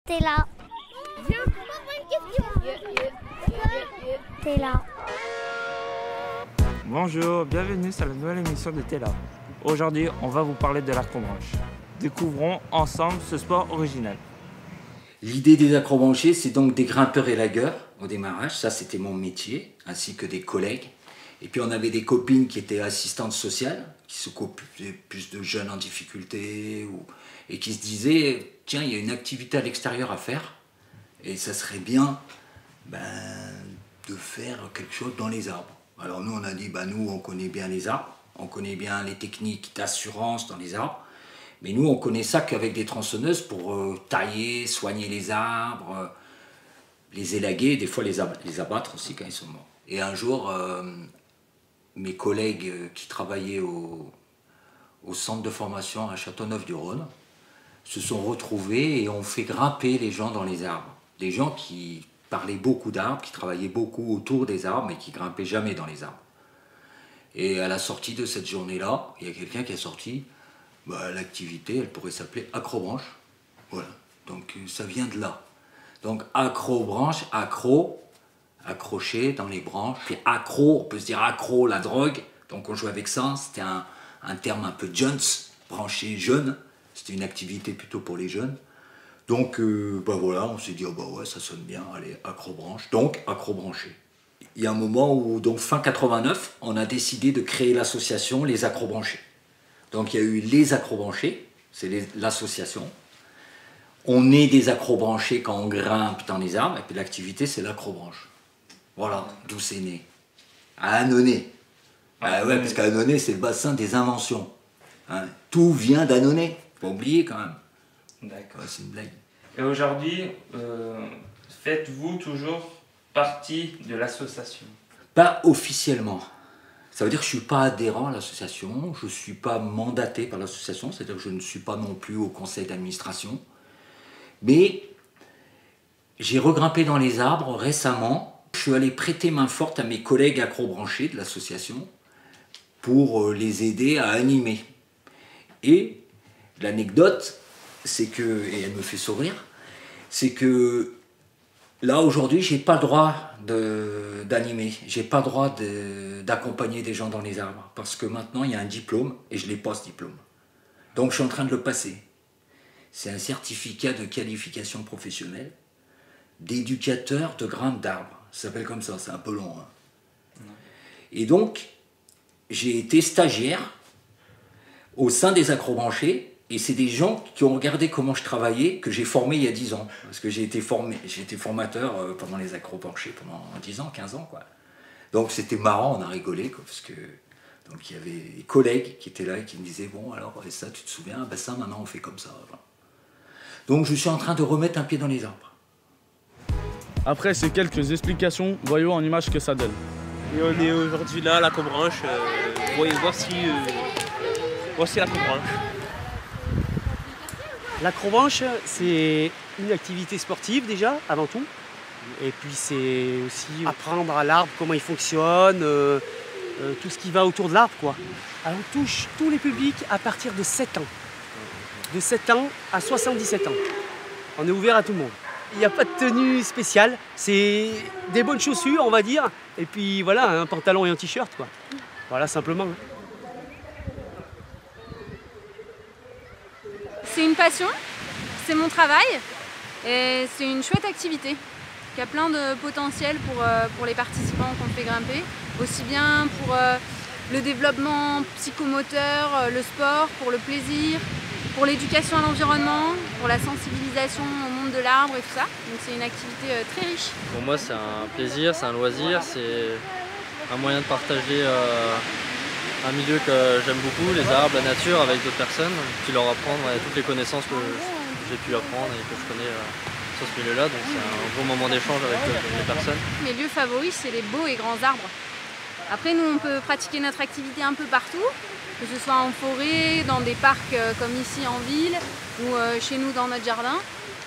T'es là. Viens, pose-moi une question. T'es là. Bonjour, bienvenue sur la nouvelle émission de T'es là. Aujourd'hui, on va vous parler de l'acrobranche. Découvrons ensemble ce sport original. L'idée des acrobranchés, c'est donc des grimpeurs et lagueurs au démarrage. Ça, c'était mon métier, ainsi que des collègues. Et puis, on avait des copines qui étaient assistantes sociales, qui s'occupaient plus de jeunes en difficulté, et qui se disaient, tiens, il y a une activité à l'extérieur à faire, et ça serait bien de faire quelque chose dans les arbres. Alors nous, on a dit, nous, on connaît bien les arbres, on connaît bien les techniques d'assurance dans les arbres, mais nous, on connaît ça qu'avec des tronçonneuses pour tailler, soigner les arbres, les élaguer, des fois les abattre aussi quand ils sont morts. Et un jour, mes collègues qui travaillaient au centre de formation à Châteauneuf-du-Rhône se sont retrouvés et ont fait grimper les gens dans les arbres. Des gens qui parlaient beaucoup d'arbres, qui travaillaient beaucoup autour des arbres, mais qui grimpaient jamais dans les arbres. Et à la sortie de cette journée-là, il y a quelqu'un qui a sorti, l'activité, elle pourrait s'appeler acrobranche. Voilà, donc ça vient de là. Donc acrobranche, accroché dans les branches, puis accro, on peut se dire accro, la drogue, donc on joue avec ça, c'était un terme un peu jeunes, branché jeune, c'était une activité plutôt pour les jeunes. Donc voilà, on s'est dit, ouais, ça sonne bien, allez, acrobranche, donc acrobranché. Il y a un moment où, donc fin 89, on a décidé de créer l'association Les Acrobranchés. Donc il y a eu Les Acrobranchés, c'est l'association. On est des acrobranchés quand on grimpe dans les arbres, et puis l'activité c'est l'acrobranche. Voilà, d'où c'est né. À Annonay. Ouais, parce qu'à Annonay, c'est le bassin des inventions. Hein. Tout vient d'Annonay, faut pas oublier quand même. D'accord. Ouais, c'est une blague. Et aujourd'hui, faites-vous toujours partie de l'association? Pas officiellement. Ça veut dire que je ne suis pas adhérent à l'association, je ne suis pas mandaté par l'association, c'est-à-dire que je ne suis pas non plus au conseil d'administration. Mais j'ai regrimpé dans les arbres récemment. Je suis allé prêter main forte à mes collègues acrobranchés de l'association pour les aider à animer. Et l'anecdote, c'est que, et elle me fait sourire, c'est que là aujourd'hui, j'ai pas le droit d'animer, j'ai pas le droit d'accompagner des gens dans les arbres, parce que maintenant il y a un diplôme et je l'ai pas ce diplôme. Donc je suis en train de le passer. C'est un certificat de qualification professionnelle d'éducateur de grimpe d'arbres. Ça s'appelle comme ça, c'est un peu long. Hein. Et donc, j'ai été stagiaire au sein des acrobranchés, et c'est des gens qui ont regardé comment je travaillais, que j'ai formé il y a 10 ans. Parce que j'ai été formateur pendant les acrobranchés, pendant 10 ans, 15 ans. Quoi. Donc c'était marrant, on a rigolé, quoi, parce que donc, il y avait des collègues qui étaient là et qui me disaient, bon alors, et ça tu te souviens, ça maintenant on fait comme ça. Voilà. Donc je suis en train de remettre un pied dans les arbres. Après ces quelques explications, voyons en image ce que ça donne. Et on est aujourd'hui là à l'acrobranche. Voici l'acrobranche. L'acrobranche, c'est une activité sportive déjà, avant tout. Et puis c'est aussi apprendre à l'arbre comment il fonctionne, tout ce qui va autour de l'arbre, quoi. Alors on touche tous les publics à partir de 7 ans. De 7 ans à 77 ans. On est ouvert à tout le monde. Il n'y a pas de tenue spéciale, c'est des bonnes chaussures, on va dire. Et puis voilà, un pantalon et un t-shirt, quoi. Voilà, simplement. C'est une passion, c'est mon travail et c'est une chouette activité qui a plein de potentiel pour les participants qu'on fait grimper, aussi bien pour le développement psychomoteur, le sport, pour le plaisir, pour l'éducation à l'environnement, pour la sensibilisation au monde de l'arbre et tout ça. Donc c'est une activité très riche. Pour moi c'est un plaisir, c'est un loisir, c'est un moyen de partager un milieu que j'aime beaucoup, les arbres, la nature, avec d'autres personnes, puis leur apprendre toutes les connaissances que j'ai pu apprendre et que je connais sur ce milieu-là. Donc c'est un bon moment d'échange avec les personnes. Mes lieux favoris, c'est les beaux et grands arbres. Après, nous, on peut pratiquer notre activité un peu partout, que ce soit en forêt, dans des parcs comme ici en ville, ou chez nous dans notre jardin.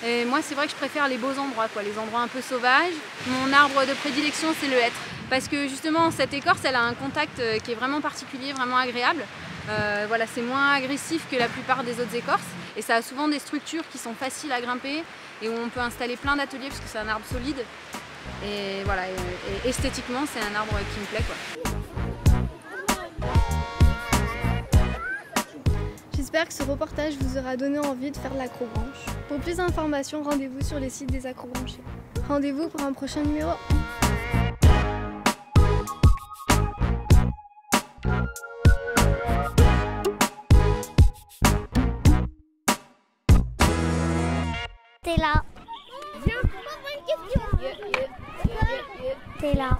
Et moi, c'est vrai que je préfère les beaux endroits, quoi, les endroits un peu sauvages. Mon arbre de prédilection, c'est le hêtre. Parce que justement, cette écorce, elle a un contact qui est vraiment particulier, vraiment agréable. Voilà, c'est moins agressif que la plupart des autres écorces. Et ça a souvent des structures qui sont faciles à grimper et où on peut installer plein d'ateliers parce que c'est un arbre solide. Et voilà, et esthétiquement, c'est un arbre qui me plaît, quoi. J'espère que ce reportage vous aura donné envie de faire de l'acrobranche. Pour plus d'informations, rendez-vous sur les sites des acrobranchés. Rendez-vous pour un prochain numéro. T'es là. Viens, papa, une question. T'es là.